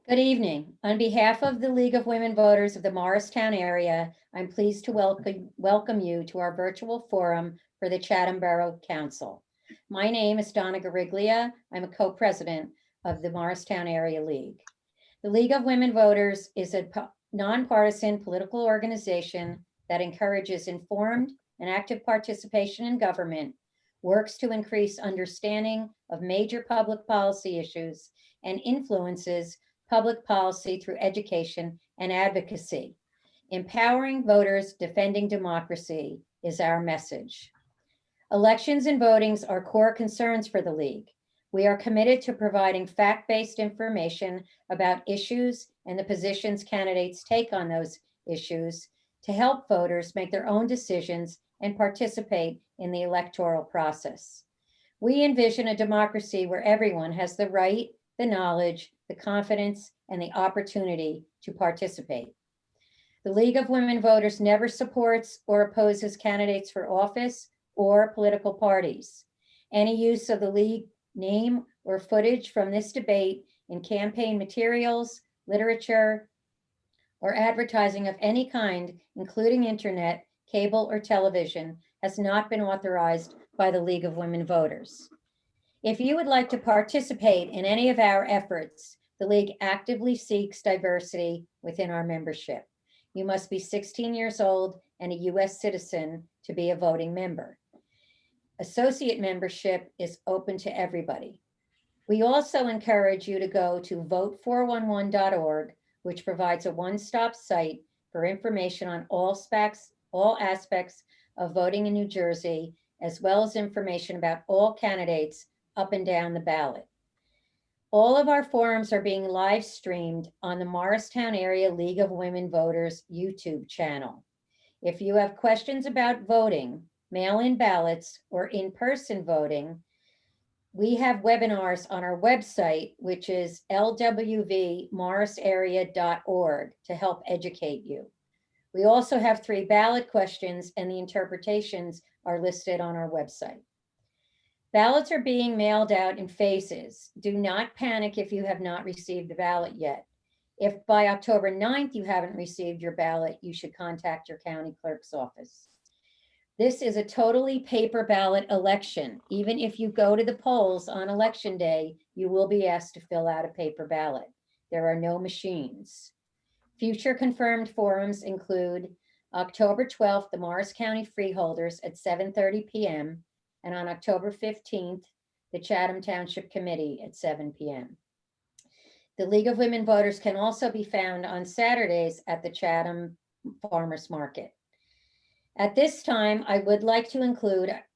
Good evening. On behalf of the League of Women Voters of the Morristown area, I'm pleased to welcome you to our virtual forum for the Chatham Borough Council. My name is Donna Gariglia. I'm a co-president of the Morristown Area League. The League of Women Voters is a nonpartisan political organization that encourages informed and active participation in government, works to increase understanding of major public policy issues, and influences public policy through education and advocacy. Empowering voters, defending democracy is our message. Elections and votings are core concerns for the League. We are committed to providing fact-based information about issues and the positions candidates take on those issues to help voters make their own decisions and participate in the electoral process. We envision a democracy where everyone has the right, the knowledge, the confidence, and the opportunity to participate. The League of Women Voters never supports or opposes candidates for office or political parties. Any use of the League name or footage from this debate in campaign materials, literature, or advertising of any kind, including internet, cable, or television, has not been authorized by the League of Women Voters. If you would like to participate in any of our efforts, the League actively seeks diversity within our membership. You must be 16 years old and a US citizen to be a voting member. Associate membership is open to everybody. We also encourage you to go to vote411.org, which provides a one-stop site for information on all aspects of voting in New Jersey, as well as information about all candidates up and down the ballot. All of our forums are being live streamed on the Morristown Area League of Women Voters YouTube channel. If you have questions about voting, mail-in ballots, or in-person voting, we have webinars on our website, which is lwvmorrisarea.org, to help educate you. We also have 3 ballot questions, and the interpretations are listed on our website. Ballots are being mailed out in phases. Do not panic if you have not received the ballot yet. If by October 9th you haven't received your ballot, you should contact your county clerk's office. This is a totally paper ballot election. Even if you go to the polls on election day, you will be asked to fill out a paper ballot. There are no machines. Future confirmed forums include October 12th, the Morris County Freeholders at 7:30 p.m., and on October 15th, the Chatham Township Committee at 7 p.m. The League of Women Voters can also be found on Saturdays at the Chatham Farmers Market. At this time, I would like to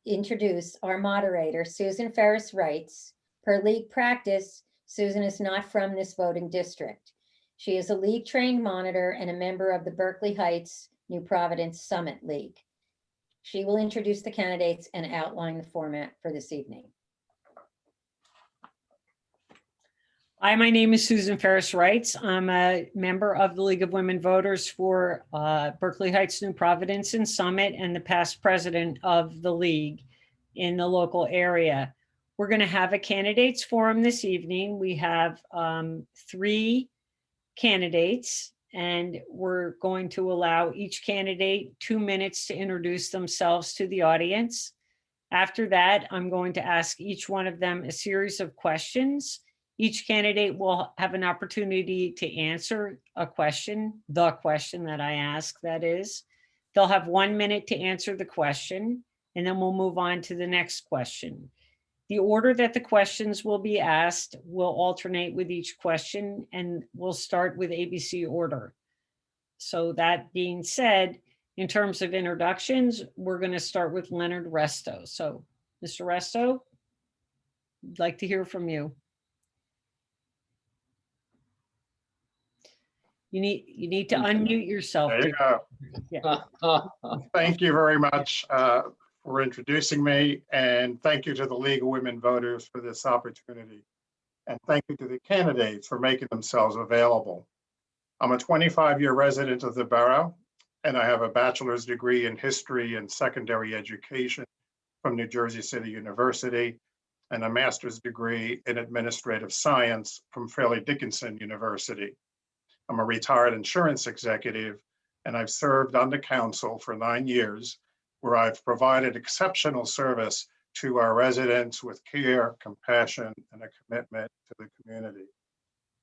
introduce our moderator, Susan Ferris Wrights. Per League practice, Susan is not from this voting district. She is a League trained monitor and a member of the Berkeley Heights New Providence Summit League. She will introduce the candidates and outline the format for this evening. Hi, my name is Susan Ferris Wrights. I'm a member of the League of Women Voters for Berkeley Heights, New Providence, and Summit, and the past president of the League in the local area. We're going to have a candidates forum this evening. We have 3 candidates, and we're going to allow each candidate 2 minutes to introduce themselves to the audience. After that, I'm going to ask each one of them a series of questions. Each candidate will have an opportunity to answer a question, the question that I ask, that is. They'll have 1 minute to answer the question, and then we'll move on to the next question. The order that the questions will be asked will alternate with each question, and we'll start with ABC order. So that being said, in terms of introductions, we're going to start with Leonard Resto. So, Mr. Resto, I'd like to hear from you. You need to unmute yourself. There you go. Yeah. Thank you very much for introducing me, and thank you to the League of Women Voters for this opportunity. And thank you to the candidates for making themselves available. I'm a 25-year resident of the borough, and I have a bachelor's degree in history and secondary education from New Jersey City University. and a master's degree in administrative science from Fairleigh Dickinson University. I'm a retired insurance executive, and I've served on the council for 9 years, where I've provided exceptional service to our residents with care, compassion, and a commitment to the community.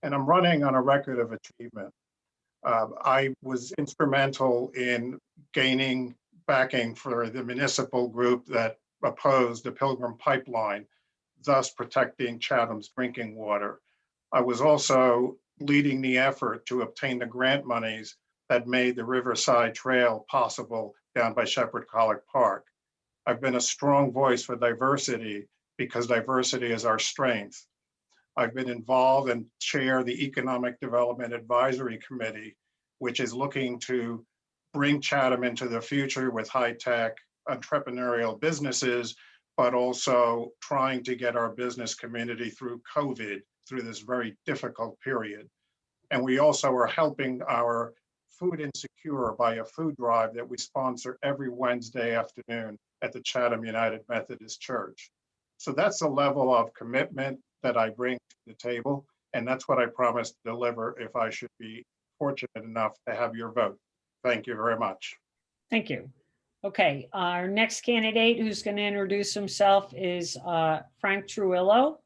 And I'm running on a record of achievement. I was instrumental in gaining backing for the municipal group that opposed the Pilgrim Pipeline, thus protecting Chatham's drinking water. I was also leading the effort to obtain the grant monies that made the Riverside Trail possible down by Shepherd College Park. I've been a strong voice for diversity because diversity is our strength. I've been involved and chair the Economic Development Advisory Committee, which is looking to bring Chatham into the future with high-tech entrepreneurial businesses, but also trying to get our business community through COVID, through this very difficult period. And we also are helping our food insecure by a food drive that we sponsor every Wednesday afternoon at the Chatham United Methodist Church. So that's the level of commitment that I bring to the table. And that's what I promise to deliver if I should be fortunate enough to have your vote. Thank you very much. Thank you. Okay, our next candidate who's going to introduce himself is Frank Truillo.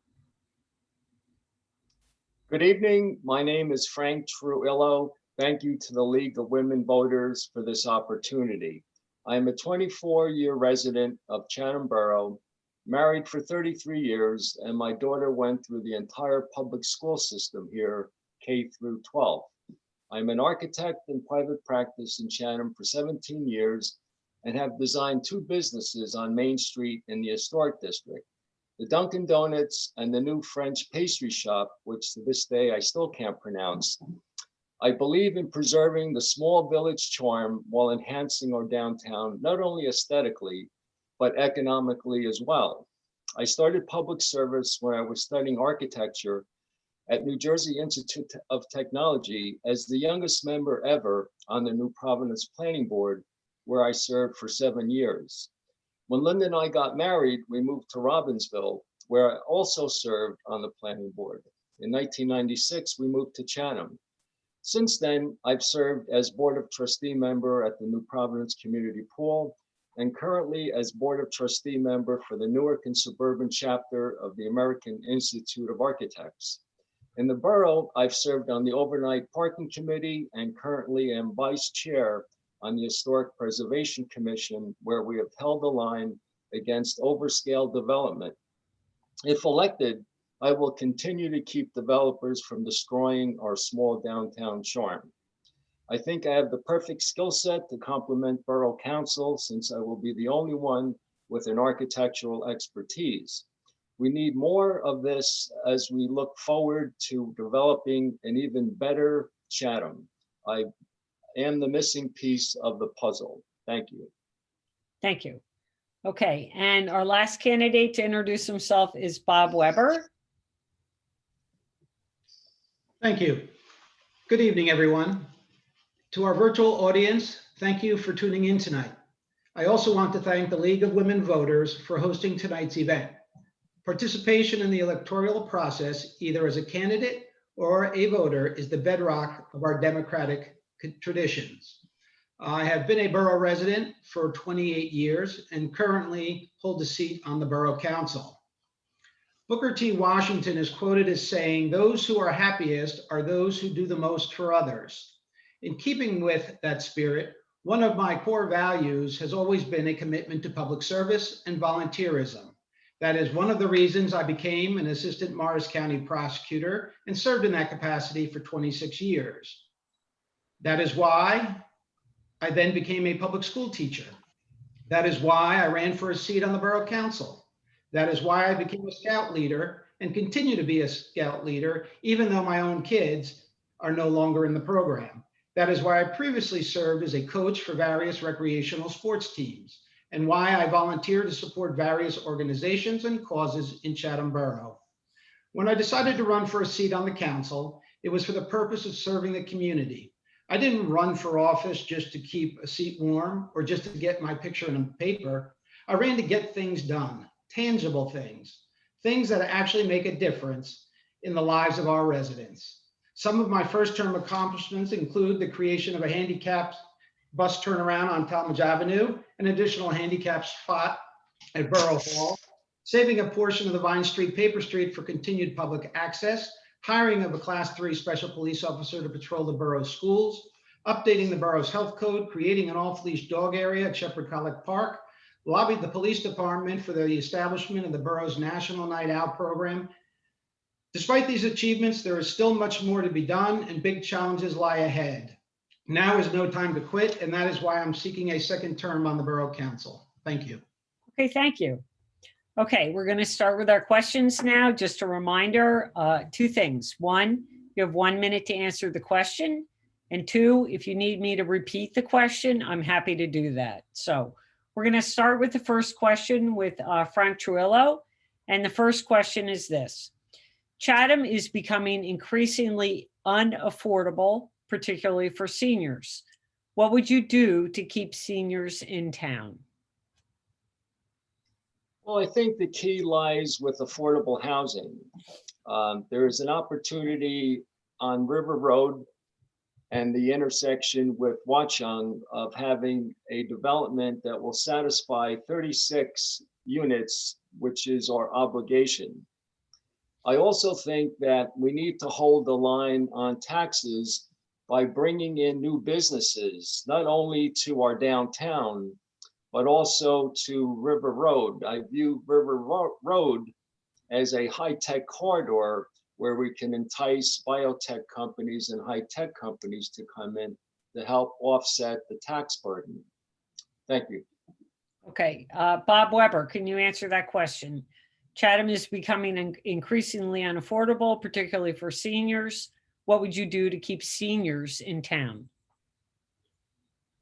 Good evening. My name is Frank Truillo. Thank you to the League of Women Voters for this opportunity. I am a 24-year resident of Chatham Borough, married for 33 years, and my daughter went through the entire public school system here, K through 12. I'm an architect in private practice in Chatham for 17 years and have designed 2 businesses on Main Street in the historic district, the Dunkin' Donuts and the new French pastry shop, which to this day I still can't pronounce. I believe in preserving the small village charm while enhancing our downtown, not only aesthetically, but economically as well. I started public service when I was studying architecture at New Jersey Institute of Technology as the youngest member ever on the New Providence Planning Board, where I served for 7 years. When Linda and I got married, we moved to Robbinsville, where I also served on the planning board. In 1996, we moved to Chatham. Since then, I've served as Board of Trustee member at the New Providence Community Pool and currently as Board of Trustee member for the Newark and Suburban chapter of the American Institute of Architects. In the borough, I've served on the Overnight Parking Committee and currently am Vice Chair on the Historic Preservation Commission, where we have held the line against overscale development. If elected, I will continue to keep developers from destroying our small downtown charm. I think I have the perfect skill set to complement Borough Council since I will be the only one with an architectural expertise. We need more of this as we look forward to developing an even better Chatham. I am the missing piece of the puzzle. Thank you. Thank you. Okay, and our last candidate to introduce himself is Bob Weber. Thank you. Good evening, everyone. To our virtual audience, thank you for tuning in tonight. I also want to thank the League of Women Voters for hosting tonight's event. Participation in the electoral process, either as a candidate or a voter, is the bedrock of our democratic traditions. I have been a borough resident for 28 years and currently hold a seat on the Borough Council. Booker T. Washington is quoted as saying, "Those who are happiest are those who do the most for others." In keeping with that spirit, one of my core values has always been a commitment to public service and volunteerism. That is one of the reasons I became an assistant Morris County prosecutor and served in that capacity for 26 years. That is why I then became a public school teacher. That is why I ran for a seat on the Borough Council. That is why I became a scout leader and continue to be a scout leader, even though my own kids are no longer in the program. That is why I previously served as a coach for various recreational sports teams and why I volunteer to support various organizations and causes in Chatham Borough. When I decided to run for a seat on the council, it was for the purpose of serving the community. I didn't run for office just to keep a seat warm or just to get my picture in a paper. I ran to get things done, tangible things things that actually make a difference in the lives of our residents. Some of my first term accomplishments include the creation of a handicapped bus turnaround on Talmadge Avenue, an additional handicap spot at Borough Hall, saving a portion of the Vine Street paper street for continued public access, hiring of a Class 3 special police officer to patrol the borough's schools, updating the borough's health code, creating an off-leash dog area at Shepherd College Park, lobbied the police department for the establishment of the borough's National Night Out program. Despite these achievements, there is still much more to be done and big challenges lie ahead. Now is no time to quit, and that is why I'm seeking a second term on the Borough Council. Thank you. Okay, thank you. Okay, we're going to start with our questions now. Just a reminder, two things. One, you have 1 minute to answer the question. And two, if you need me to repeat the question, I'm happy to do that. So we're going to start with the first question with Frank Trujillo. And the first question is this. Chatham is becoming increasingly unaffordable, particularly for seniors. What would you do to keep seniors in town? Well, I think the key lies with affordable housing. There is an opportunity on River Road and the intersection with Watchung of having a development that will satisfy 36 units, which is our obligation. I also think that we need to hold the line on taxes by bringing in new businesses, not only to our downtown, but also to River Road. I view River Road as a high-tech corridor where we can entice biotech companies and high-tech companies to come in to help offset the tax burden. Thank you. Okay, Bob Weber, can you answer that question? Chatham is becoming increasingly unaffordable, particularly for seniors. What would you do to keep seniors in town?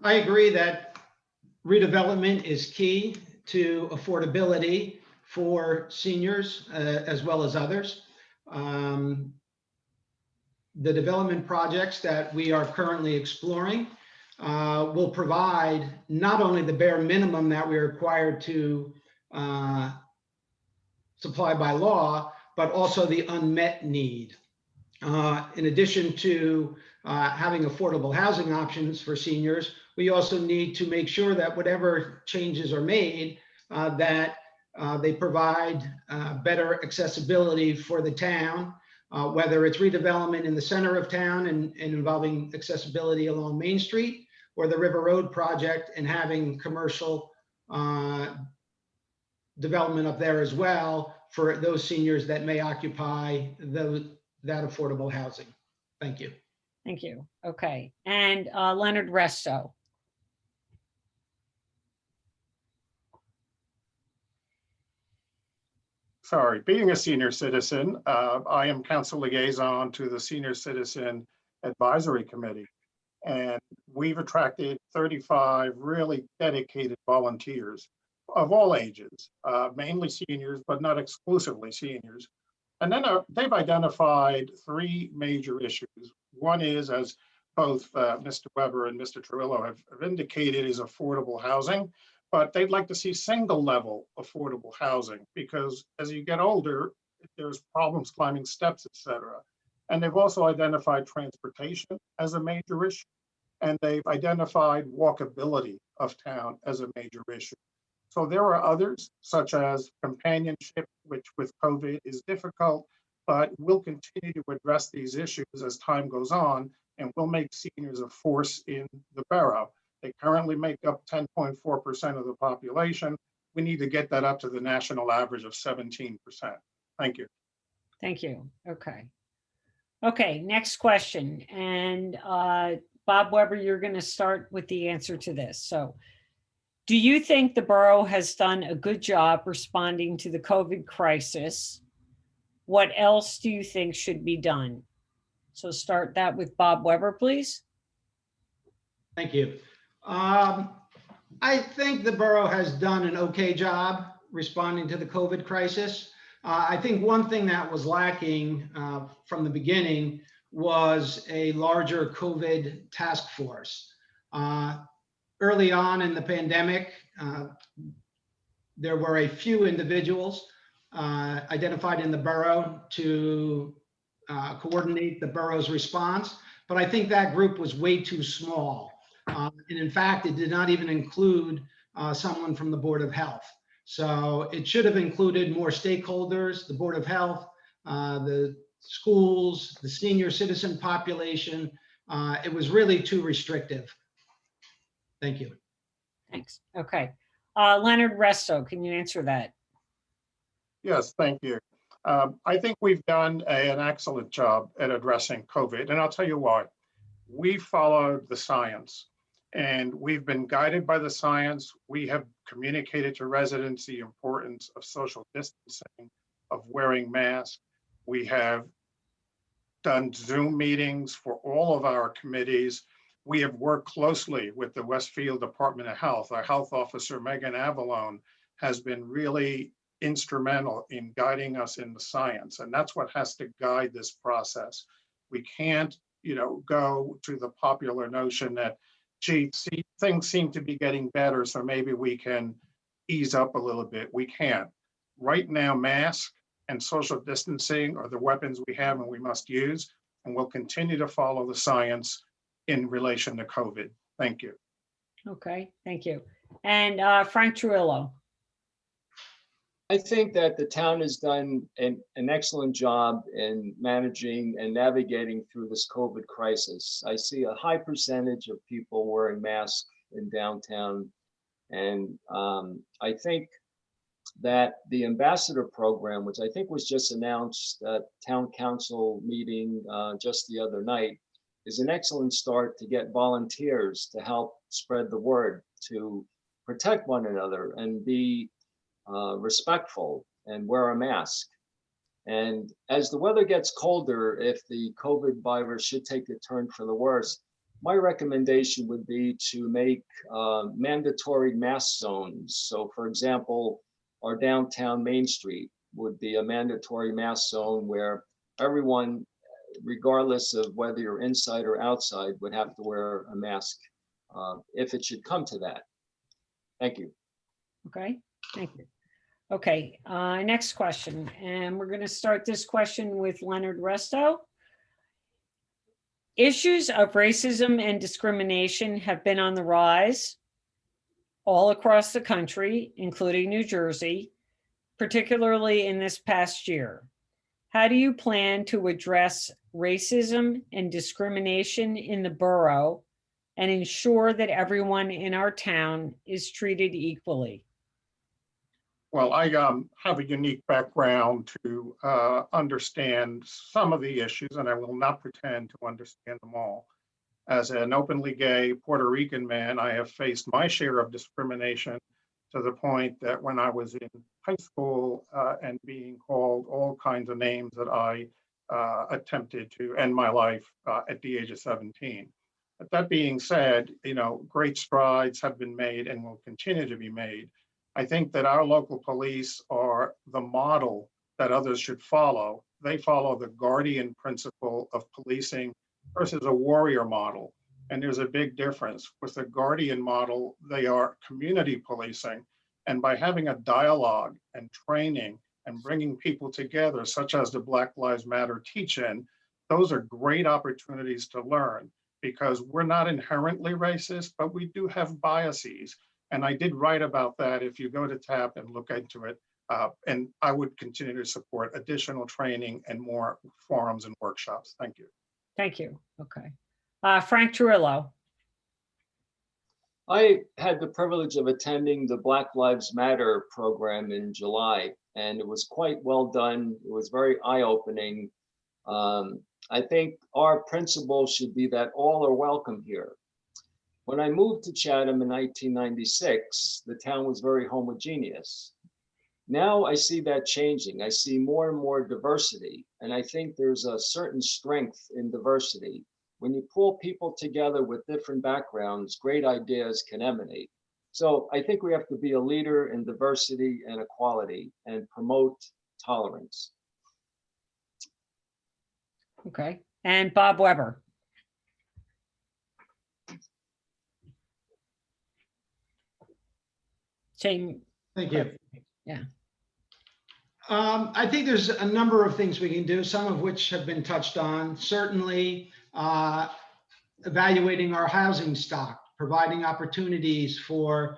I agree that redevelopment is key to affordability for seniors as well as others. The development projects that we are currently exploring will provide not only the bare minimum that we are required to supply by law, but also the unmet need. In addition to having affordable housing options for seniors, we also need to make sure that whatever changes are made, that they provide better accessibility for the town, whether it's redevelopment in the center of town and involving accessibility along Main Street, or the River Road project and having commercial development up there as well for those seniors that may occupy that affordable housing. Thank you. Thank you. Okay, and Leonard Resto. Sorry, being a senior citizen, I am council liaison to the Senior Citizen Advisory Committee. And we've attracted 35 really dedicated volunteers of all ages, mainly seniors, but not exclusively seniors. And then they've identified three major issues. One is, as both Mr. Weber and Mr. Trujillo have indicated, is affordable housing. But they'd like to see single level affordable housing because as you get older, there's problems climbing steps, et cetera. And they've also identified transportation as a major issue. And they've identified walkability of town as a major issue. So there are others, such as companionship, which with COVID is difficult, but we'll continue to address these issues as time goes on, and we'll make seniors a force in the borough. They currently make up 10.4% of the population. We need to get that up to the national average of 17%. Thank you. Thank you. Okay. Okay, next question. And Bob Weber, you're going to start with the answer to this. So, do you think the borough has done a good job responding to the COVID crisis? What else do you think should be done? So start that with Bob Weber, please. Thank you. I think the borough has done an okay job responding to the COVID crisis. I think one thing that was lacking from the beginning was a larger COVID task force. Early on in the pandemic, there were a few individuals identified in the borough to coordinate the borough's response, but I think that group was way too small. And in fact, it did not even include someone from the Board of Health. So it should have included more stakeholders, the Board of Health, the schools, the senior citizen population. It was really too restrictive. Thank you. Thanks. Okay. Leonard Resto, can you answer that? Yes, thank you. I think we've done an excellent job at addressing COVID, and I'll tell you why. We followed the science, and we've been guided by the science. We have communicated to residents the importance of social distancing, of wearing masks. We have done Zoom meetings for all of our committees. We have worked closely with the Westfield Department of Health. Our health officer, Megan Avalone, has been really instrumental in guiding us in the science. And that's what has to guide this process. We can't, go to the popular notion that, gee, things seem to be getting better, so maybe we can ease up a little bit. We can't. Right now, masks and social distancing are the weapons we have and we must use, and we'll continue to follow the science in relation to COVID. Thank you. Okay, thank you. And Frank Trillo. I think that the town has done an excellent job in managing and navigating through this COVID crisis. I see a high percentage of people wearing masks in downtown. And I think that the ambassador program, which I think was just announced at town council meeting just the other night, is an excellent start to get volunteers to help spread the word, to protect one another and be respectful and wear a mask. And as the weather gets colder, if the COVID virus should take a turn for the worse, my recommendation would be to make mandatory mask zones. So for example, our downtown Main Street would be a mandatory mask zone where everyone, regardless of whether you're inside or outside, would have to wear a mask if it should come to that. Thank you. Okay, thank you. Okay, next question. And we're going to start this question with Leonard Resto. Issues of racism and discrimination have been on the rise all across the country, including New Jersey, particularly in this past year. How do you plan to address racism and discrimination in the borough and ensure that everyone in our town is treated equally? Well, I have a unique background to understand some of the issues, and I will not pretend to understand them all. As an openly gay Puerto Rican man, I have faced my share of discrimination to the point that when I was in high school and being called all kinds of names that I attempted to end my life at the age of 17. But that being said, great strides have been made and will continue to be made. I think that our local police are the model that others should follow. They follow the guardian principle of policing versus a warrior model. And there's a big difference. With the guardian model, they are community policing. And by having a dialogue and training and bringing people together, such as the Black Lives Matter teach-in, those are great opportunities to learn, because we're not inherently racist, but we do have biases. And I did write about that if you go to TAP and look into it. And I would continue to support additional training and more forums and workshops. Thank you. Thank you. Okay. Frank Trillo. I had the privilege of attending the Black Lives Matter program in July, and it was quite well done. It was very eye-opening. I think our principle should be that all are welcome here. When I moved to Chatham in 1996, the town was very homogeneous. Now I see that changing. I see more and more diversity, and I think there's a certain strength in diversity. When you pull people together with different backgrounds, great ideas can emanate. So I think we have to be a leader in diversity and equality and promote tolerance. Okay. And Bob Weber. Same. Thank you. Yeah. I think there's a number of things we can do, some of which have been touched on. Certainly, evaluating our housing stock, providing opportunities for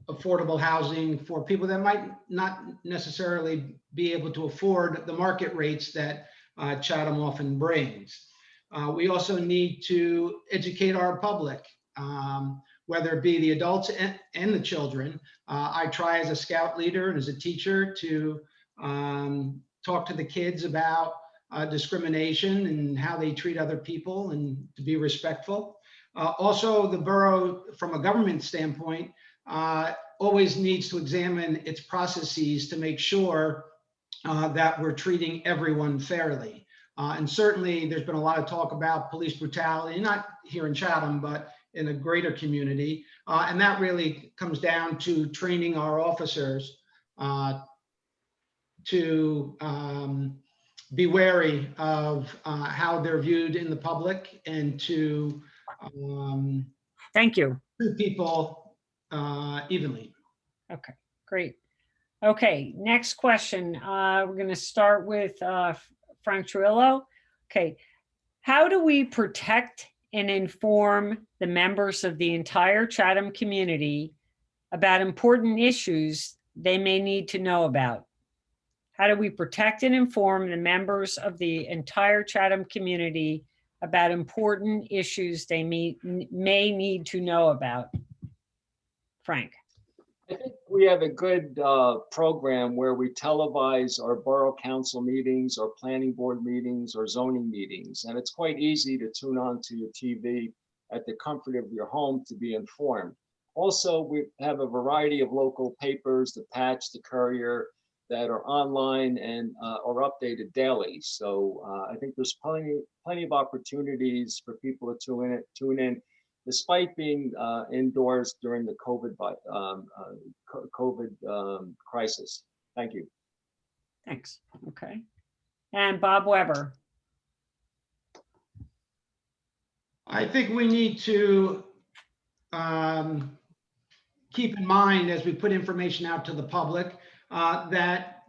affordable housing for people that might not necessarily be able to afford the market rates that Chatham often brings. We also need to educate our public, whether it be the adults and the children. I try as a scout leader and as a teacher to talk to the kids about discrimination and how they treat other people and to be respectful. Also, the borough, from a government standpoint, always needs to examine its processes to make sure that we're treating everyone fairly. And certainly there's been a lot of talk about police brutality, not here in Chatham, but in a greater community. And that really comes down to training our officers to be wary of how they're viewed in the public and to Thank you. treat people evenly. Okay, great. Okay, next question. We're going to start with Frank Trujillo. Okay, how do we protect and inform the members of the entire Chatham community about important issues they may need to know about? How do we protect and inform the members of the entire Chatham community about important issues they may need to know about? Frank. I think we have a good program where we televise our borough council meetings or planning board meetings or zoning meetings. And it's quite easy to tune on to your TV at the comfort of your home to be informed. Also, we have a variety of local papers, the Patch, the Courier, that are online and are updated daily. So I think there's plenty of opportunities for people to tune in, despite being indoors during the COVID crisis. Thank you. Thanks. Okay. And Bob Weber. I think we need to keep in mind as we put information out to the public that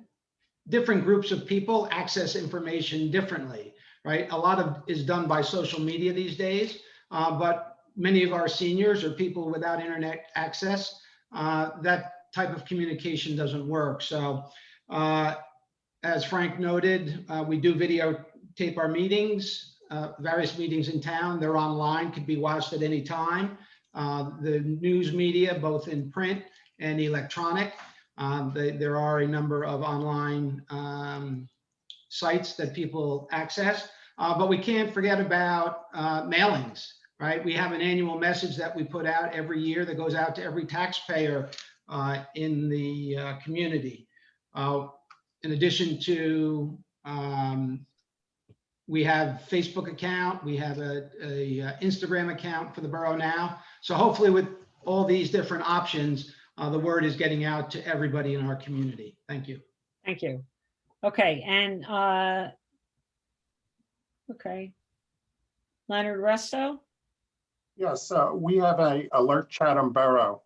different groups of people access information differently, right? A lot of is done by social media these days, but many of our seniors or people without internet access, that type of communication doesn't work. So as Frank noted, we do videotape our meetings, various meetings in town. They're online, could be watched at any time. The news media, both in print and electronic. There are a number of online sites that people access, but we can't forget about mailings, right? We have an annual message that we put out every year that goes out to every taxpayer in the community. In addition to, we have Facebook account, we have a Instagram account for the borough now. So hopefully with all these different options, the word is getting out to everybody in our community. Thank you. Thank you. Okay, and okay, Leonard Resto. Yes, we have a Alert Chatham Borough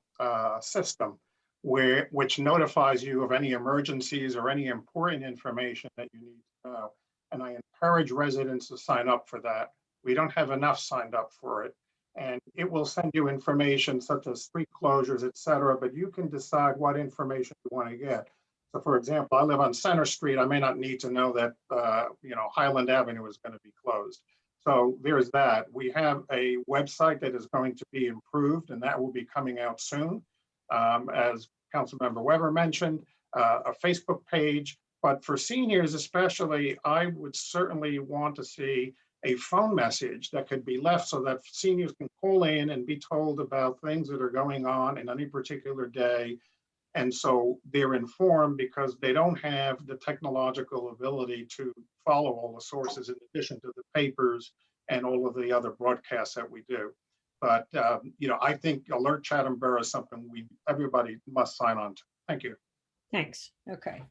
system which notifies you of any emergencies or any important information that you need to know. And I encourage residents to sign up for that. We don't have enough signed up for it. And it will send you information such as street closures, et cetera, but you can decide what information you want to get. So for example, I live on Center Street. I may not need to know that, Highland Avenue is going to be closed. So there's that. We have a website that is going to be improved, and that will be coming out soon. As Councilmember Weber mentioned, a Facebook page. But for seniors especially, I would certainly want to see a phone message that could be left so that seniors can call in and be told about things that are going on in any particular day. And so they're informed because they don't have the technological ability to follow all the sources in addition to the papers and all of the other broadcasts that we do. But, I think Alert Chatham Borough is something everybody must sign on to. Thank you. Thanks. Okay.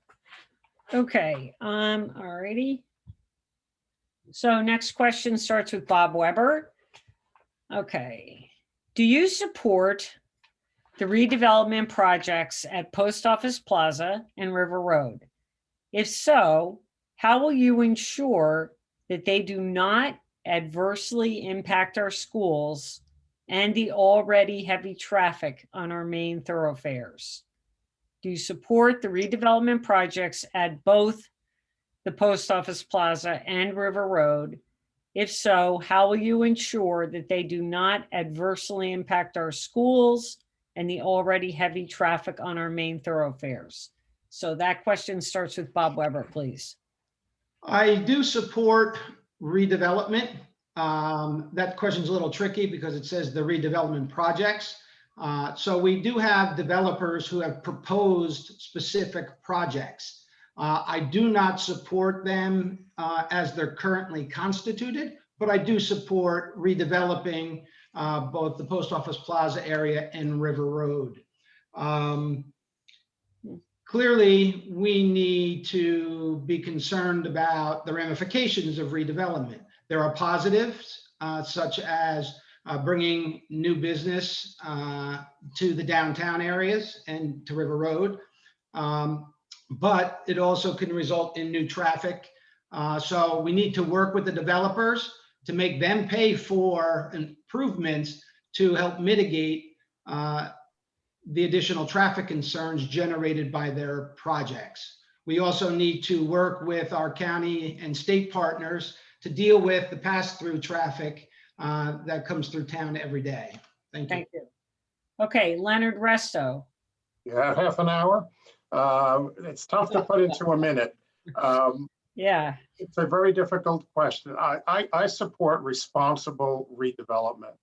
Okay, all righty. So next question starts with Bob Weber. Okay. Do you support the redevelopment projects at Post Office Plaza and River Road? If so, how will you ensure that they do not adversely impact our schools and the already heavy traffic on our main thoroughfares? Do you support the redevelopment projects at both the Post Office Plaza and River Road? If so, how will you ensure that they do not adversely impact our schools and the already heavy traffic on our main thoroughfares? So that question starts with Bob Weber, please. I do support redevelopment. That question's a little tricky because it says the redevelopment projects. So we do have developers who have proposed specific projects. I do not support them as they're currently constituted, but I do support redeveloping both the Post Office Plaza area and River Road. Clearly, we need to be concerned about the ramifications of redevelopment. There are positives, such as bringing new business to the downtown areas and to River Road. But it also can result in new traffic. So we need to work with the developers to make them pay for improvements to help mitigate the additional traffic concerns generated by their projects. We also need to work with our county and state partners to deal with the pass-through traffic that comes through town every day. Thank you. Thank you. Okay, Leonard Resto. You have half an hour. It's tough to put into a minute. Yeah. It's a very difficult question. I support responsible redevelopment.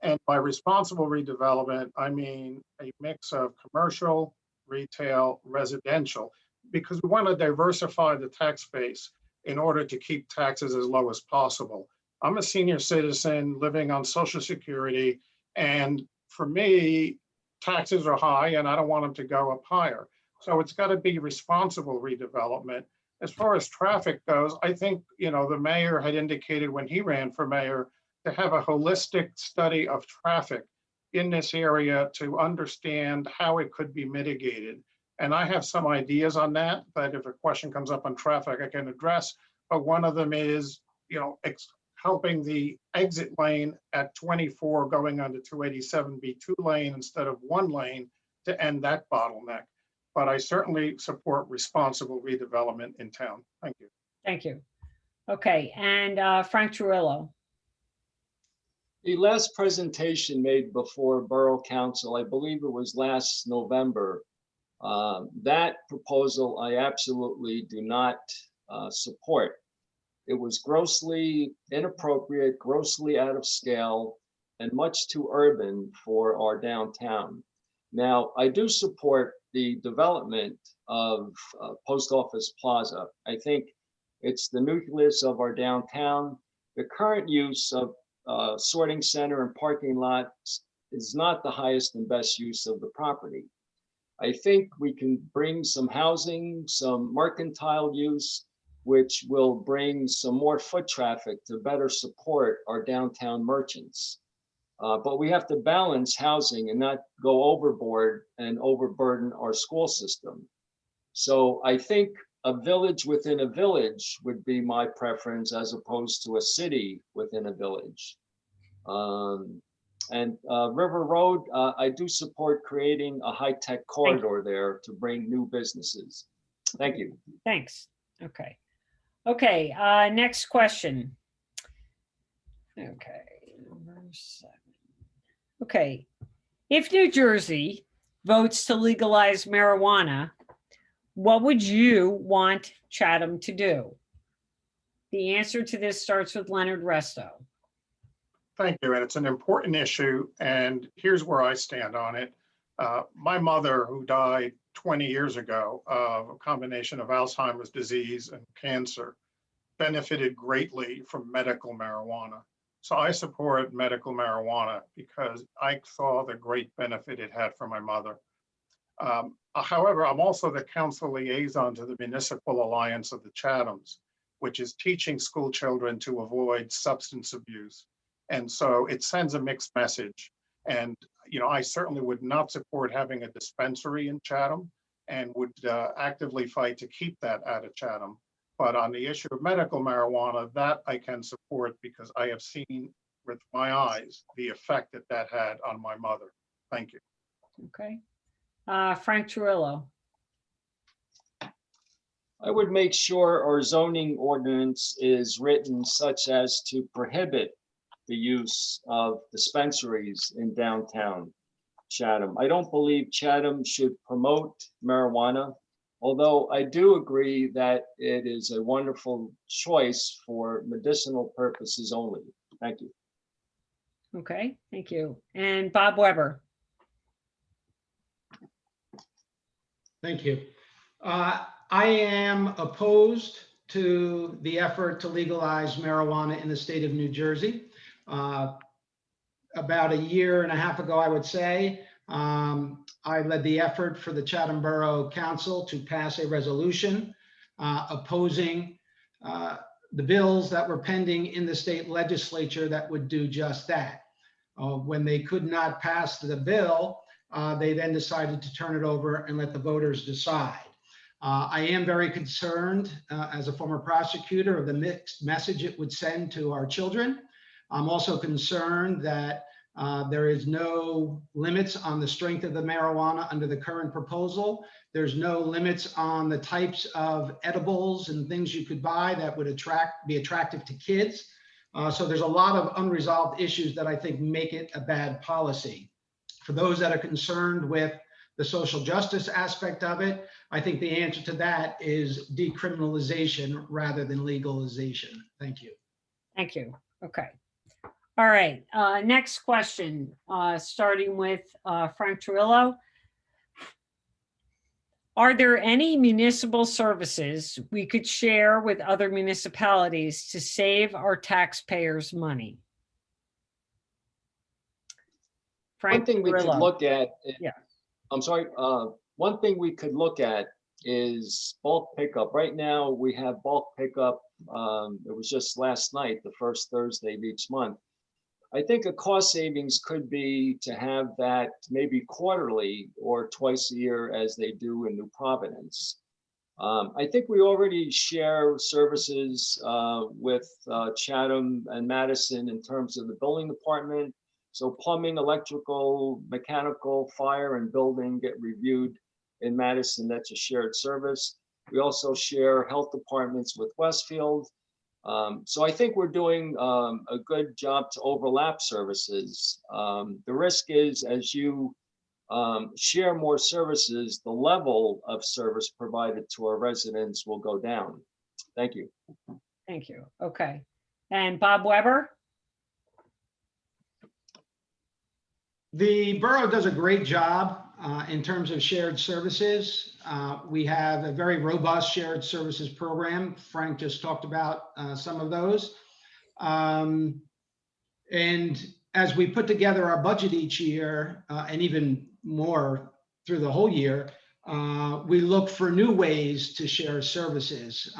And by responsible redevelopment, I mean a mix of commercial, retail, residential, because we want to diversify the tax base in order to keep taxes as low as possible. I'm a senior citizen living on Social Security, and for me, taxes are high and I don't want them to go up higher. So it's got to be responsible redevelopment. As far as traffic goes, I think, the mayor had indicated when he ran for mayor to have a holistic study of traffic in this area to understand how it could be mitigated. And I have some ideas on that if a question comes up on traffic, I can address. But one of them is, helping the exit lane at 24 going onto 287 be 2 lane instead of 1 lane to end that bottleneck. But I certainly support responsible redevelopment in town. Thank you. Thank you. Okay, and Frank Trujillo. The last presentation made before Borough Council, I believe it was last November, that proposal I absolutely do not support. It was grossly inappropriate, grossly out of scale, and much too urban for our downtown. Now, I do support the development of Post Office Plaza. I think it's the nucleus of our downtown. The current use of sorting center and parking lots is not the highest and best use of the property. I think we can bring some housing, some mercantile use, which will bring some more foot traffic to better support our downtown merchants. But we have to balance housing and not go overboard and overburden our school system. So I think a village within a village would be my preference as opposed to a city within a village. River Road, I do support creating a high-tech corridor there to bring new businesses. Thank you. Thanks. Okay. Okay, next question. Okay, number 7. Okay, if New Jersey votes to legalize marijuana, what would you want Chatham to do? The answer to this starts with Leonard Resto. Thank you, and it's an important issue, and here's where I stand on it. My mother, who died 20 years ago of a combination of Alzheimer's disease and cancer, benefited greatly from medical marijuana. So I support medical marijuana because I saw the great benefit it had for my mother. However, I'm also the council liaison to the Municipal Alliance of the Chathams, which is teaching school children to avoid substance abuse. And so it sends a mixed message. And, I certainly would not support having a dispensary in Chatham and would actively fight to keep that out of Chatham. But on the issue of medical marijuana, that I can support because I have seen with my eyes the effect that that had on my mother. Thank you. Okay. Frank Turillo. I would make sure our zoning ordinance is written such as to prohibit the use of dispensaries in downtown Chatham. I don't believe Chatham should promote marijuana, although I do agree that it is a wonderful choice for medicinal purposes only. Thank you. Okay, thank you. And Bob Weber. Thank you. I am opposed to the effort to legalize marijuana in the state of New Jersey. About a year and a half ago, I would say, I led the effort for the Chatham Borough Council to pass a resolution opposing the bills that were pending in the state legislature that would do just that. When they could not pass the bill, they then decided to turn it over and let the voters decide. I am very concerned as a former prosecutor of the mixed message it would send to our children. I'm also concerned that there is no limits on the strength of the marijuana under the current proposal. There's no limits on the types of edibles and things you could buy that would be attractive to kids. So there's a lot of unresolved issues that I think make it a bad policy. For those that are concerned with the social justice aspect of it, I think the answer to that is decriminalization rather than legalization. Thank you. Thank you. Okay. All right. Next question, starting with Frank Turillo. Are there any municipal services we could share with other municipalities to save our taxpayers money? Frank One thing we could Turillo. look at, Yeah. I'm sorry, one thing we could look at is bulk pickup. Right now, we have bulk pickup. It was just last night, the first Thursday of each month. I think a cost savings could be to have that maybe quarterly or twice a year as they do in New Providence. I think we already share services with Chatham and Madison in terms of the building department. So plumbing, electrical, mechanical, fire, and building get reviewed in Madison. That's a shared service. We also share health departments with Westfield. So I think we're doing a good job to overlap services. The risk is as you share more services, the level of service provided to our residents will go down. Thank you. Thank you. Okay. And Bob Weber? The borough does a great job in terms of shared services. We have a very robust shared services program. Frank just talked about some of those. And as we put together our budget each year, and even more through the whole year, we look for new ways to share services.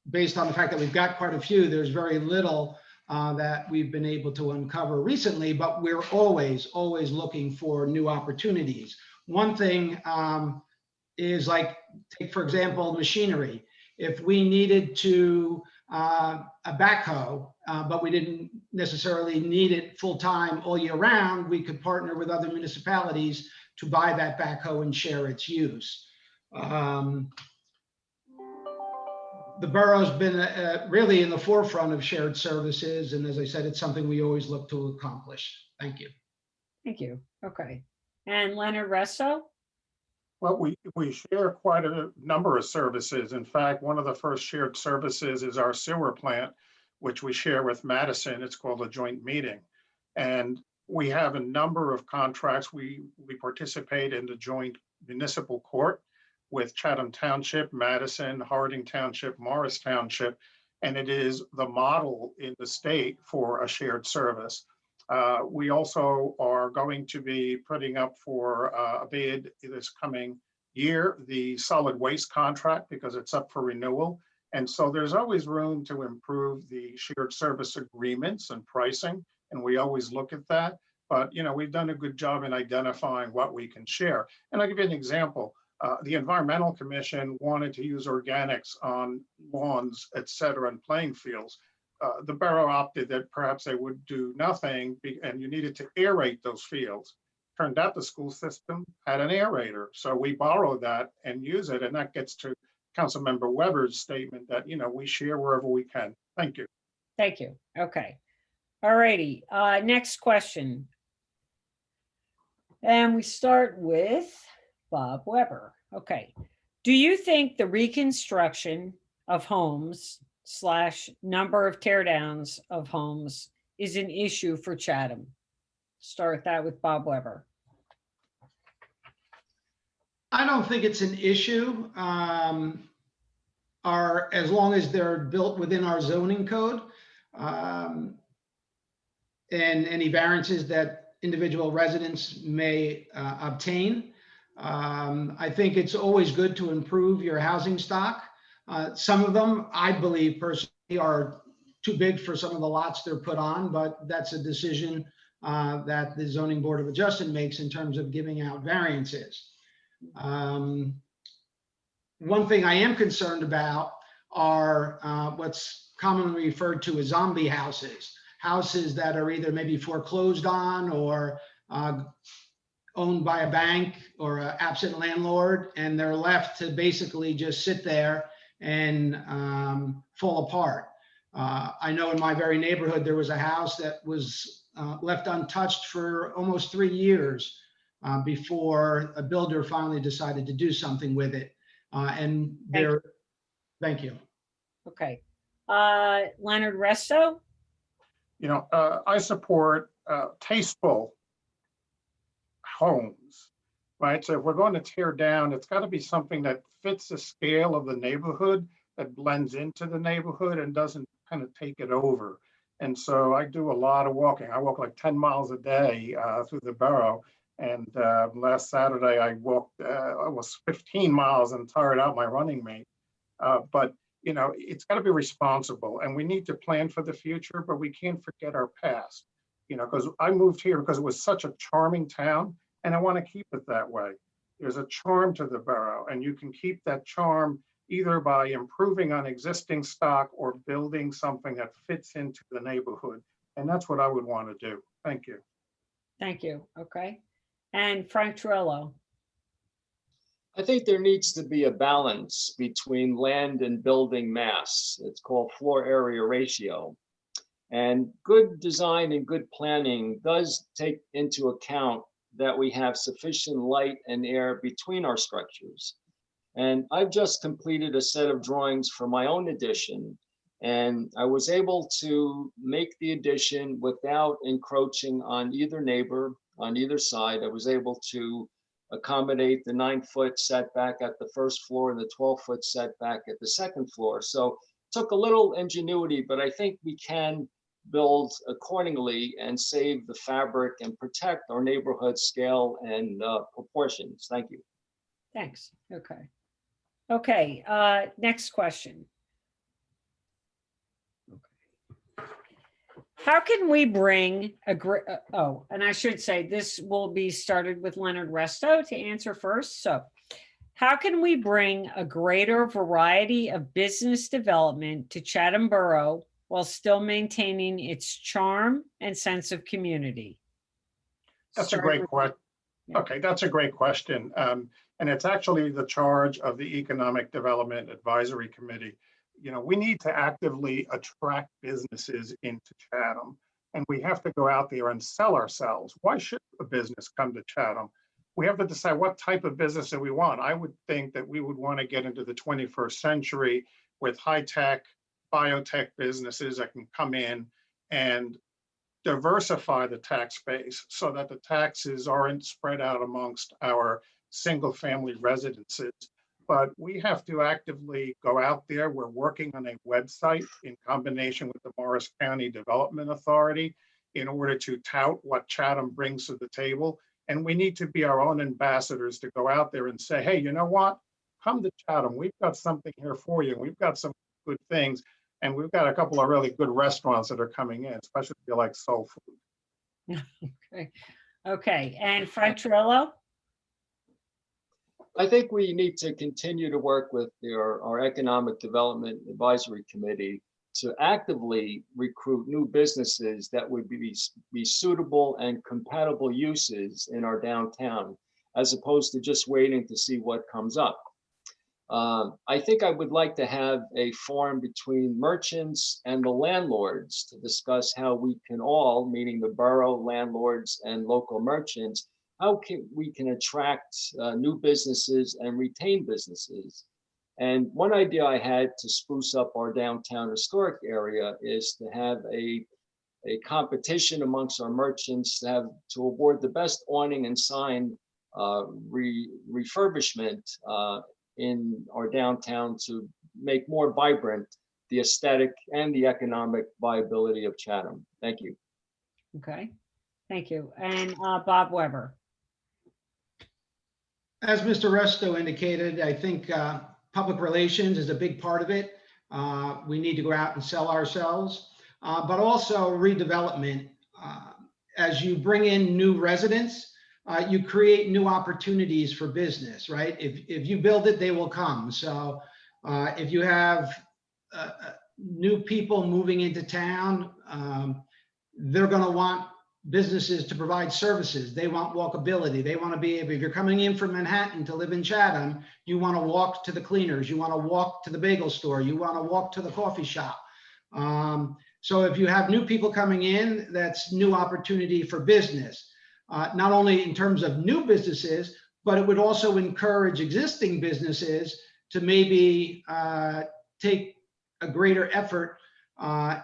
Based on the fact that we've got quite a few, there's very little that we've been able to uncover recently, but we're always looking for new opportunities. One thing is like, take for example, machinery. If we needed to a backhoe, but we didn't necessarily need it full time all year round, we could partner with other municipalities to buy that backhoe and share its use. The borough's been really in the forefront of shared services. And as I said, it's something we always look to accomplish. Thank you. Thank you. Okay. And Leonard Resto? Well, we share quite a number of services. In fact, one of the first shared services is our sewer plant, which we share with Madison. It's called a joint meeting. And we have a number of contracts. We participate in the joint municipal court with Chatham Township, Madison, Harding Township, Morris Township, and it is the model in the state for a shared service. We also are going to be putting up for a bid this coming year, the solid waste contract, because it's up for renewal. And so there's always room to improve the shared service agreements and pricing, and we always look at that. But, we've done a good job in identifying what we can share. And I'll give you an example. The Environmental Commission wanted to use organics on lawns, et cetera, and playing fields. The borough opted that perhaps they would do nothing and you needed to aerate those fields. Turned out the school system had an aerator. So we borrowed that and use it. And that gets to Councilmember Weber's statement that, we share wherever we can. Thank you. Thank you. Okay. All righty. Next question. And we start with Bob Weber. Okay. Do you think the reconstruction of homes / number of tear downs of homes is an issue for Chatham? Start that with Bob Weber. I don't think it's an issue. As long as they're built within our zoning code, and any variances that individual residents may obtain. I think it's always good to improve your housing stock. Some of them, I believe personally, are too big for some of the lots they're put on, but that's a decision that the Zoning Board of Adjustment makes in terms of giving out variances. One thing I am concerned about are what's commonly referred to as zombie houses. Houses that are either maybe foreclosed on or owned by a bank or an absent landlord, and they're left to basically just sit there and fall apart. I know in my very neighborhood, there was a house that was left untouched for almost 3 years before a builder finally decided to do something with it. And there, thank you. Okay. Leonard Resto? I support tasteful homes, right? So if we're going to tear down, it's got to be something that fits the scale of the neighborhood, that blends into the neighborhood and doesn't kind of take it over. And so I do a lot of walking. I walk like 10 miles a day through the borough. And last Saturday, I walked almost 15 miles and tired out my running mate. But it's got to be responsible, and we need to plan for the future, but we can't forget our past, because I moved here because it was such a charming town, and I want to keep it that way. There's a charm to the borough, and you can keep that charm either by improving on existing stock or building something that fits into the neighborhood. And that's what I would want to do. Thank you. Thank you. Okay. And Frank Torello. I think there needs to be a balance between land and building mass. It's called floor area ratio. And good design and good planning does take into account that we have sufficient light and air between our structures. And I've just completed a set of drawings for my own addition, and I was able to make the addition without encroaching on either neighbor on either side. I was able to accommodate the 9-foot setback at the first floor and the 12-foot setback at the second floor. So it took a little ingenuity, but I think we can build accordingly and save the fabric and protect our neighborhood scale and proportions. Thank you. Thanks. Okay. Okay. Next question. How can we bring and I should say this will be started with Leonard Resto to answer first. So how can we bring a greater variety of business development to Chatham Borough while still maintaining its charm and sense of community? That's a great question. Okay, that's a great question. And it's actually the charge of the Economic Development Advisory Committee. We need to actively attract businesses into Chatham, and we have to go out there and sell ourselves. Why should a business come to Chatham? We have to decide what type of business that we want. I would think that we would want to get into the 21st century with high-tech, biotech businesses that can come in and diversify the tax base so that the taxes aren't spread out amongst our single-family residences. But we have to actively go out there. We're working on a website in combination with the Morris County Development Authority in order to tout what Chatham brings to the table. And we need to be our own ambassadors to go out there and say, hey, you know what? Come to Chatham. We've got something here for you. We've got some good things. And we've got a couple of really good restaurants that are coming in, especially if you like soul food. Okay, and Frank Trillo? I think we need to continue to work with our Economic Development Advisory Committee to actively recruit new businesses that would be suitable and compatible uses in our downtown, as opposed to just waiting to see what comes up. I think I would like to have a forum between merchants and the landlords to discuss how we can all, meaning the borough, landlords, and local merchants, how we can attract new businesses and retain businesses. And one idea I had to spruce up our downtown historic area is to have a competition amongst our merchants to award the best awning and sign refurbishment in our downtown to make more vibrant the aesthetic and the economic viability of Chatham. Thank you. Okay, thank you. And Bob Weber? As Mr. Resto indicated, I think public relations is a big part of it. We need to go out and sell ourselves, but also redevelopment. As you bring in new residents, you create new opportunities for business, right? If you build it, they will come. So if you have new people moving into town, they're going to want businesses to provide services. They want walkability. They want to be able, if you're coming in from Manhattan to live in Chatham, you want to walk to the cleaners, you want to walk to the bagel store, you want to walk to the coffee shop. So if you have new people coming in, that's new opportunity for business. Not only in terms of new businesses, but it would also encourage existing businesses to maybe take a greater effort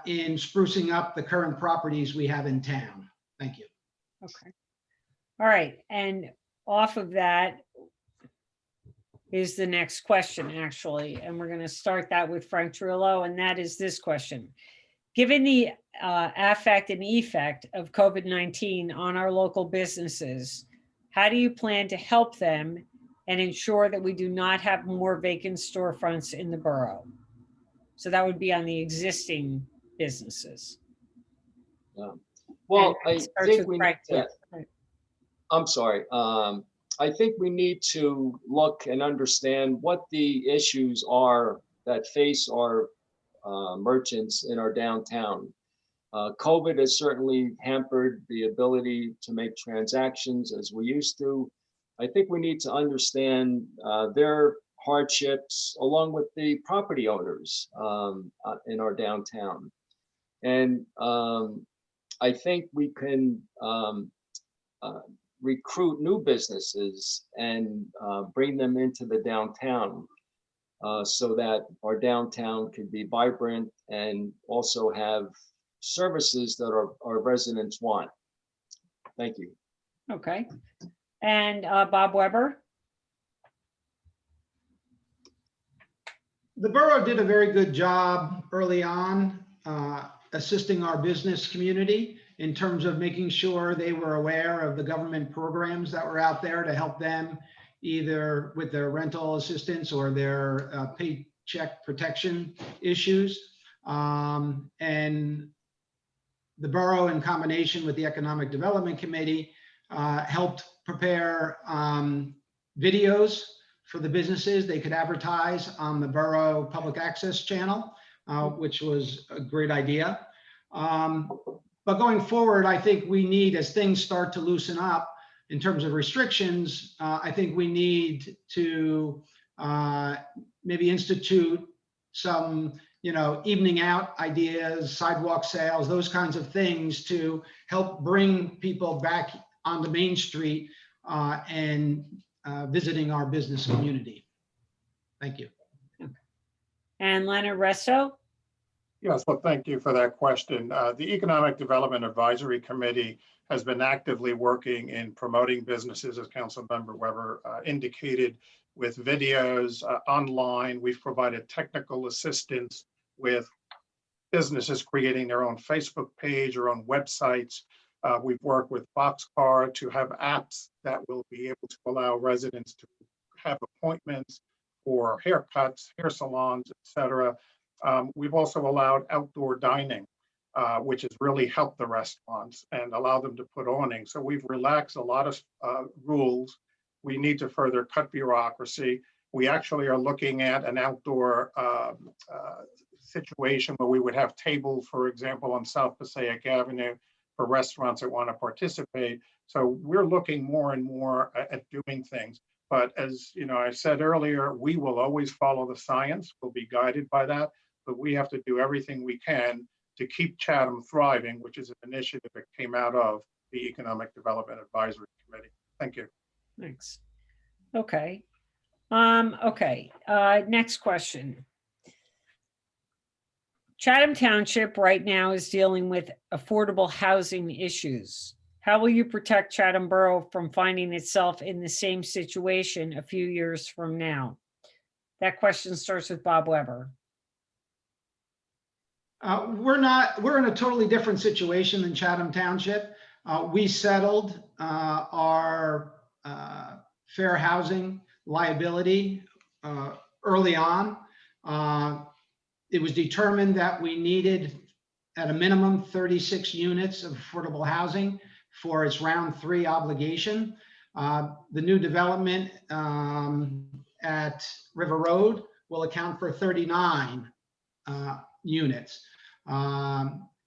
in sprucing up the current properties we have in town. Thank you. Okay. All right. And off of that is the next question, actually. And we're going to start that with Frank Trillo. And that is this question. Given the affect and effect of COVID-19 on our local businesses, how do you plan to help them and ensure that we do not have more vacant storefronts in the borough? So that would be on the existing businesses. Well, And I starts think with we Frank. need to, I'm sorry. I think we need to look and understand what the issues are that face our merchants in our downtown. COVID has certainly hampered the ability to make transactions as we used to. I think we need to understand their hardships along with the property owners in our downtown. And I think we can recruit new businesses and bring them into the downtown so that our downtown can be vibrant and also have services that our residents want. Thank you. Okay. And Bob Weber? The borough did a very good job early on assisting our business community in terms of making sure they were aware of the government programs that were out there to help them either with their rental assistance or their paycheck protection issues. And the borough, in combination with the Economic Development Committee, helped prepare videos for the businesses. They could advertise on the borough public access channel, which was a great idea. But going forward, I think we need, as things start to loosen up in terms of restrictions, I think we need to maybe institute some, evening out ideas, sidewalk sales, those kinds of things to help bring people back onto Main Street and visiting our business community. Thank you. And Leonard Resto? Yes, well, thank you for that question. The Economic Development Advisory Committee has been actively working in promoting businesses, as Councilmember Weber indicated, with videos online. We've provided technical assistance with businesses creating their own Facebook page or own websites. We've worked with Boxcar to have apps that will be able to allow residents to have appointments for haircuts, hair salons, etc. We've also allowed outdoor dining. which has really helped the restaurants and allowed them to put awnings. So we've relaxed a lot of rules. We need to further cut bureaucracy. We actually are looking at an outdoor situation where we would have tables, for example, on South Passaic Avenue for restaurants that want to participate. So we're looking more and more at doing things. But as you know, I said earlier, we will always follow the science. We'll be guided by that, but we have to do everything we can to keep Chatham thriving, which is an initiative that came out of the Economic Development Advisory Committee. Thank you. Thanks. Okay. Next question. Chatham Township right now is dealing with affordable housing issues. How will you protect Chatham Borough from finding itself in the same situation a few years from now? That question starts with Bob Weber. We're in a totally different situation than Chatham Township. We settled our fair housing liability early on. It was determined that we needed at a minimum 36 units of affordable housing for its round 3 obligation. The new development at River Road will account for 39 units.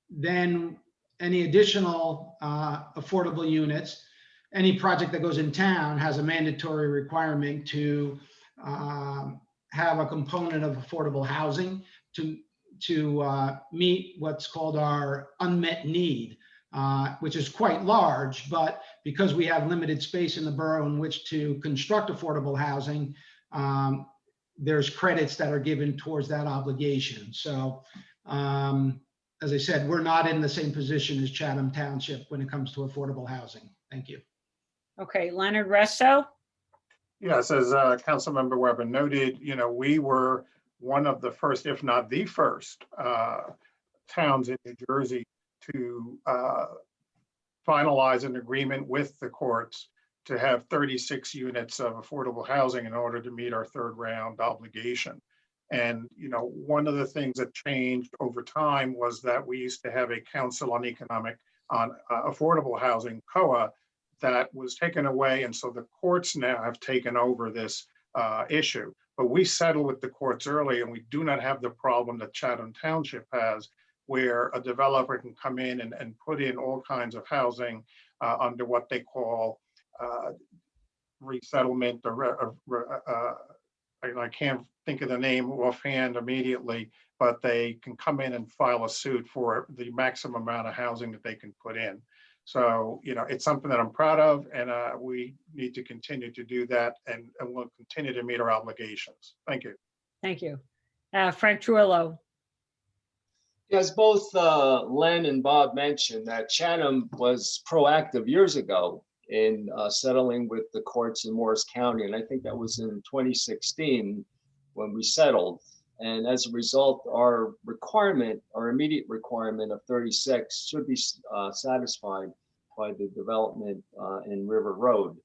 Then any additional affordable units, any project that goes in town has a mandatory requirement to have a component of affordable housing to meet what's called our unmet need, which is quite large, but because we have limited space in the borough in which to construct affordable housing, there's credits that are given towards that obligation. So as I said, we're not in the same position as Chatham Township when it comes to affordable housing. Thank you. Okay, Leonard Resto. Yes, as Councilmember Weber noted, you know, we were one of the first, if not the first, towns in New Jersey to finalize an agreement with the courts to have 36 units of affordable housing in order to meet our 3rd round obligation. And, you know, one of the things that changed over time was that we used to have a Council on Affordable Housing, COA, that was taken away. And so the courts now have taken over this issue. But we settled with the courts early, and we do not have the problem that Chatham Township has, where a developer can come in and put in all kinds of housing under what they call resettlement, or I can't think of the name offhand immediately, but they can come in and file a suit for the maximum amount of housing that they can put in. So, you know, it's something that I'm proud of, and we need to continue to do that, and we'll continue to meet our obligations. Thank you. Thank you. Frank Truillo. As both Len and Bob mentioned, that Chatham was proactive years ago in settling with the courts in Morris County. And I think that was in 2016 when we settled. And as a result, our requirement, our immediate requirement of 36 should be satisfied by the development in River Road.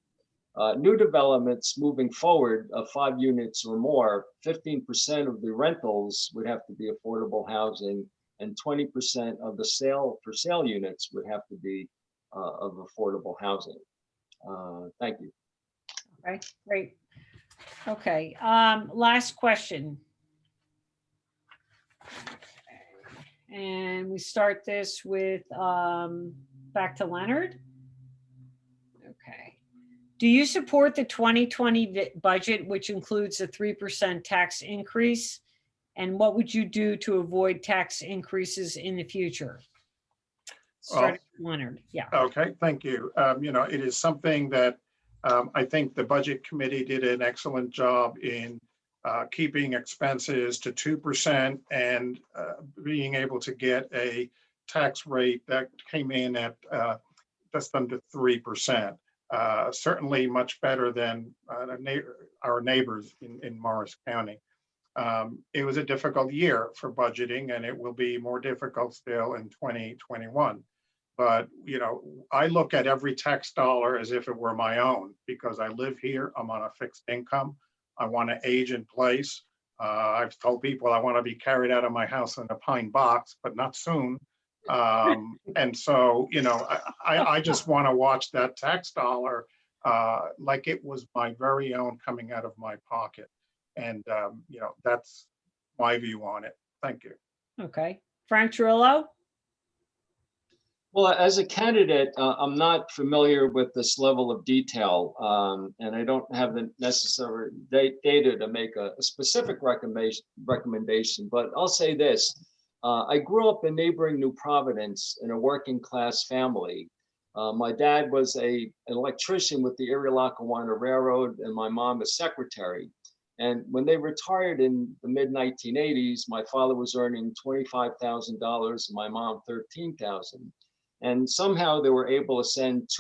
New developments moving forward of 5 units or more, 15% of the rentals would have to be affordable housing, and 20% of the for sale units would have to be of affordable housing. Thank you. Okay, great. Okay, last question. And we start this with back to Leonard. Okay. Do you support the 2020 budget, which includes a 3% tax increase? And what would you do to avoid tax increases in the future? Starting with Leonard, yeah. Okay, thank you. You know, it is something that I think the Budget Committee did an excellent job in keeping expenses to 2% and being able to get a tax rate that came in at just under 3%. Certainly much better than our neighbors in Morris County. It was a difficult year for budgeting, and it will be more difficult still in 2021. But, you know, I look at every tax dollar as if it were my own, because I live here, I'm on a fixed income. I want to age in place. I've told people I want to be carried out of my house in a pine box, but not soon. And so, I just want to watch that tax dollar like it was my very own coming out of my pocket. And, that's my view on it. Thank you. Okay. Frank Trillo? Well, as a candidate, I'm not familiar with this level of detail, and I don't have the necessary data to make a specific recommendation, but I'll say this. I grew up in neighboring New Providence in a working class family. My dad was an electrician with the Erie Lackawanna Railroad, and my mom a secretary. And when they retired in the mid 1980s, my father was earning $25,000 and my mom $13,000. And somehow they were able to send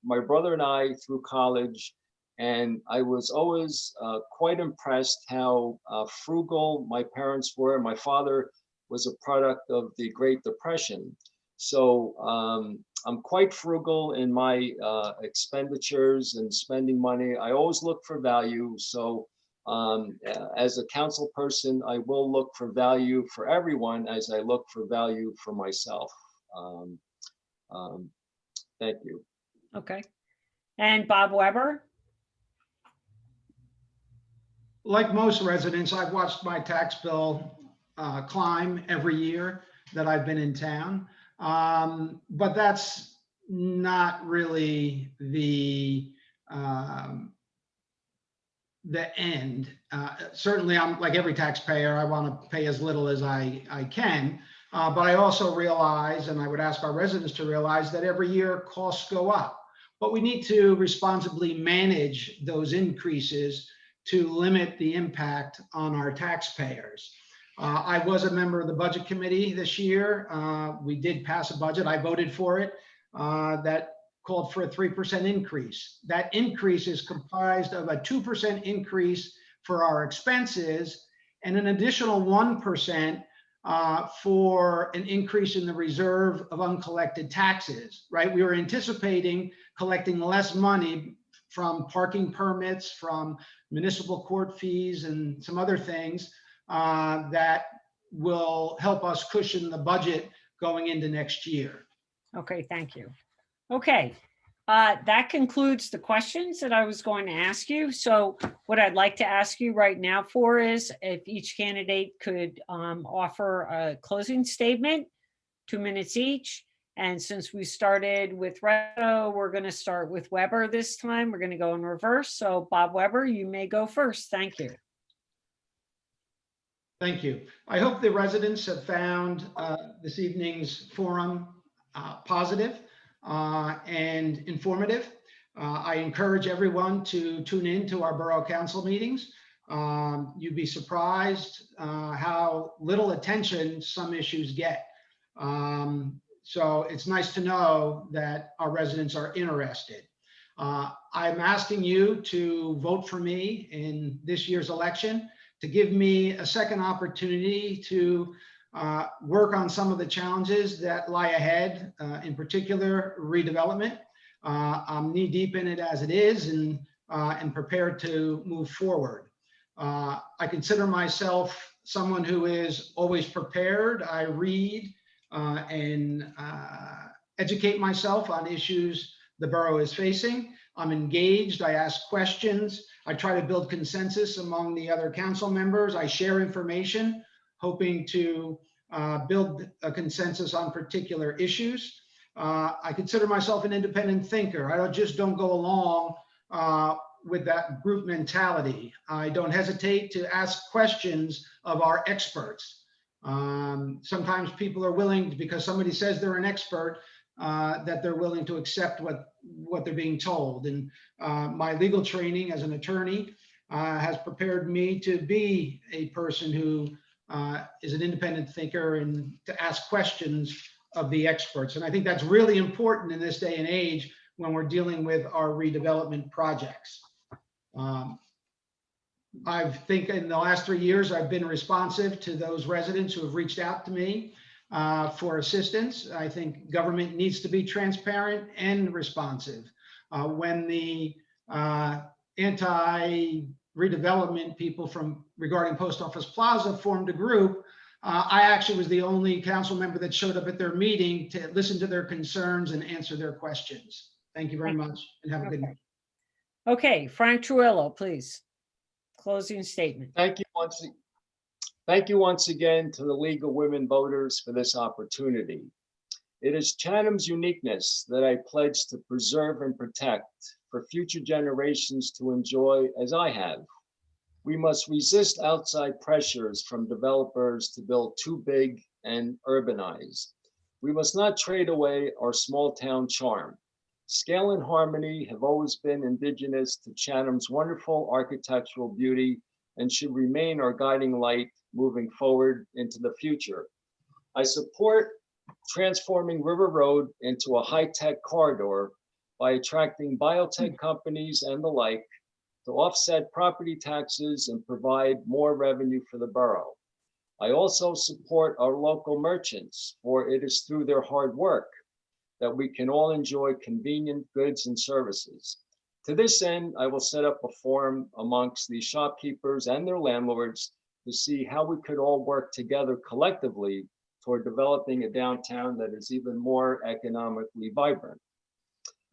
my brother and I through college. And I was always quite impressed how frugal my parents were. My father was a product of the Great Depression. So I'm quite frugal in my expenditures and spending money. I always look for value. So as a council person, I will look for value for everyone as I look for value for myself. Thank you. Okay. And Bob Weber? Like most residents, I've watched my tax bill climb every year that I've been in town. But that's not really the end. Certainly, I'm like every taxpayer, I want to pay as little as I can. But I also realize, and I would ask our residents to realize, that every year costs go up. But we need to responsibly manage those increases to limit the impact on our taxpayers. I was a member of the budget committee this year. We did pass a budget. I voted for it. That called for a 3% increase. That increase is comprised of a 2% increase for our expenses and an additional 1% for an increase in the reserve of uncollected taxes, right? We were anticipating collecting less money from parking permits, from municipal court fees, and some other things that will help us cushion the budget going into next year. Okay, thank you. Okay, that concludes the questions that I was going to ask you. So what I'd like to ask you right now for is if each candidate could offer a closing statement, 2 minutes each. And since we started with Reto, we're going to start with Weber this time. We're going to go in reverse. So Bob Weber, you may go first. Thank you. Thank you. I hope the residents have found this evening's forum positive and informative. I encourage everyone to tune in to our Borough Council meetings. You'd be surprised how little attention some issues get. So it's nice to know that our residents are interested. I'm asking you to vote for me in this year's election to give me a second opportunity to work on some of the challenges that lie ahead, in particular redevelopment. I'm knee deep in it as it is and prepared to move forward. I consider myself someone who is always prepared. I read and educate myself on issues the borough is facing. I'm engaged. I ask questions. I try to build consensus among the other council members. I share information, hoping to build a consensus on particular issues. I consider myself an independent thinker. I don't go along with that group mentality. I don't hesitate to ask questions of our experts. Sometimes people are willing, because somebody says they're an expert, that they're willing to accept what they're being told. And my legal training as an attorney has prepared me to be a person who is an independent thinker and to ask questions of the experts. And I think that's really important in this day and age when we're dealing with our redevelopment projects. I think in the last 3 years, I've been responsive to those residents who have reached out to me for assistance. I think government needs to be transparent and responsive. When the anti-redevelopment people regarding Post Office Plaza formed a group, I actually was the only council member that showed up at their meeting to listen to their concerns and answer their questions. Thank you very much and have a good night. Okay, Frank Truillo, please. Closing statement. Thank you once again to the League of Women Voters for this opportunity. It is Chatham's uniqueness that I pledge to preserve and protect for future generations to enjoy as I have. We must resist outside pressures from developers to build too big and urbanize. We must not trade away our small town charm. Scale and harmony have always been indigenous to Chatham's wonderful architectural beauty and should remain our guiding light moving forward into the future. I support transforming River Road into a high-tech corridor by attracting biotech companies and the like to offset property taxes and provide more revenue for the borough. I also support our local merchants, for it is through their hard work that we can all enjoy convenient goods and services. To this end, I will set up a forum amongst the shopkeepers and their landlords to see how we could all work together collectively toward developing a downtown that is even more economically vibrant.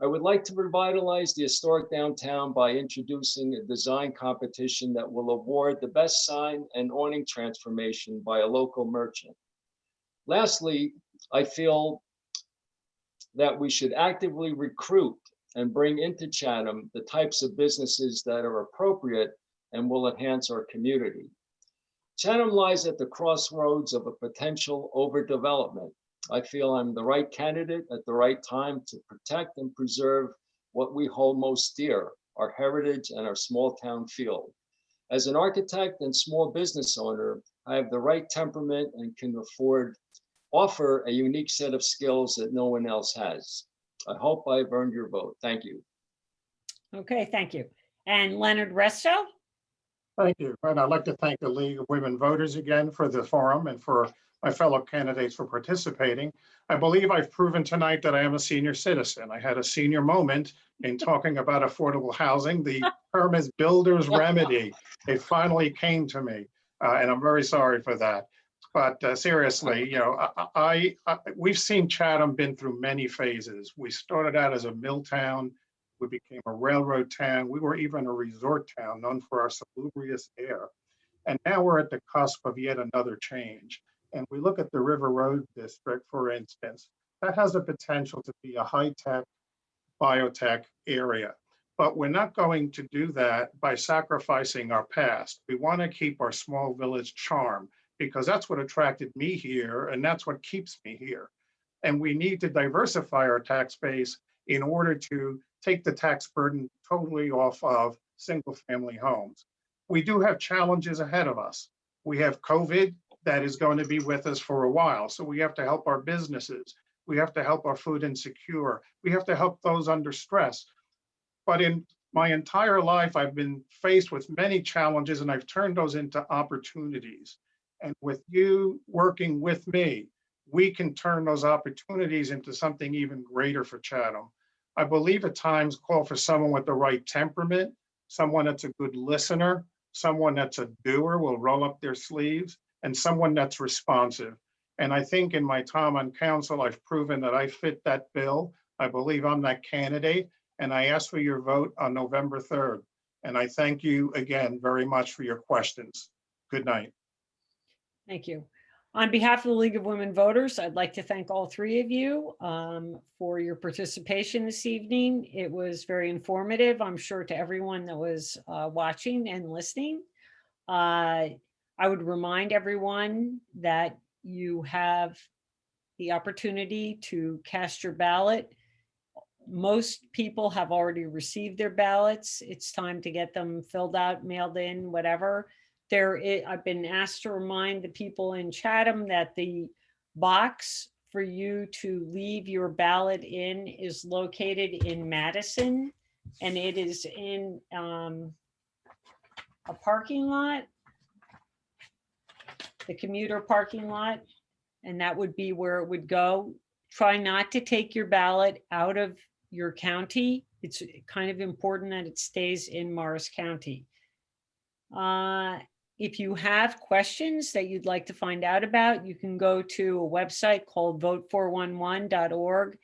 I would like to revitalize the historic downtown by introducing a design competition that will award the best sign and awning transformation by a local merchant. Lastly, I feel that we should actively recruit and bring into Chatham the types of businesses that are appropriate and will enhance our community. Chatham lies at the crossroads of a potential overdevelopment. I feel I'm the right candidate at the right time to protect and preserve what we hold most dear, our heritage and our small town feel. As an architect and small business owner, I have the right temperament and can offer a unique set of skills that no one else has. I hope I've earned your vote. Thank you. Okay, thank you. And Leonard Resto? Thank you. And I'd like to thank the League of Women Voters again for the forum and for my fellow candidates for participating. I believe I've proven tonight that I am a senior citizen. I had a senior moment in talking about affordable housing. The term is builder's remedy. It finally came to me, and I'm very sorry for that. But seriously, you know, we've seen Chatham been through many phases. We started out as a mill town. We became a railroad town. We were even a resort town known for our salubrious air. And now we're at the cusp of yet another change. And we look at the River Road District, for instance, that has the potential to be a high-tech, biotech area. But we're not going to do that by sacrificing our past. We want to keep our small village charm because that's what attracted me here and that's what keeps me here. And we need to diversify our tax base in order to take the tax burden totally off of single-family homes. We do have challenges ahead of us. We have COVID that is going to be with us for a while. So we have to help our businesses. We have to help our food insecure. We have to help those under stress. But in my entire life, I've been faced with many challenges and I've turned those into opportunities. And with you working with me, we can turn those opportunities into something even greater for Chatham. I believe at times call for someone with the right temperament, someone that's a good listener, someone that's a doer, will roll up their sleeves, and someone that's responsive. And I think in my time on council, I've proven that I fit that bill. I believe I'm that candidate, and I ask for your vote on November 3rd. And I thank you again very much for your questions. Good night. Thank you. On behalf of the League of Women Voters, I'd like to thank all three of you for your participation this evening. It was very informative, I'm sure, to everyone that was watching and listening. I would remind everyone that you have the opportunity to cast your ballot. Most people have already received their ballots. It's time to get them filled out, mailed in, whatever. I've been asked to remind the people in Chatham that the box for you to leave your ballot in is located in Madison, and it is in a parking lot, the commuter parking lot, and that would be where it would go. Try not to take your ballot out of your county. It's kind of important that it stays in Morris County. If you have questions that you'd like to find out about, you can go to a website called vote411.org.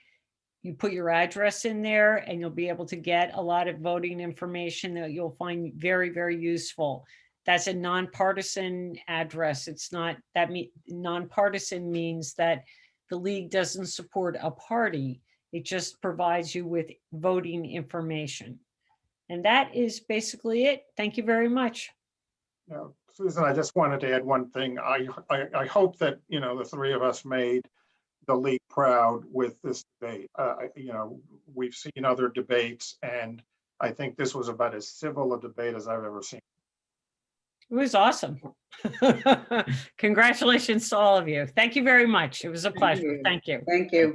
You put your address in there and you'll be able to get a lot of voting information that you'll find very, very useful. That's a nonpartisan address. It's not that nonpartisan means that the league doesn't support a party. It just provides you with voting information. And that is basically it. Thank you very much. Now, Susan, I just wanted to add one thing. I hope that, the three of us made the league proud with this debate. We've seen other debates, and I think this was about as civil a debate as I've ever seen. It was awesome. Congratulations to all of you. Thank you very much. It was a pleasure. Thank you. Thank you.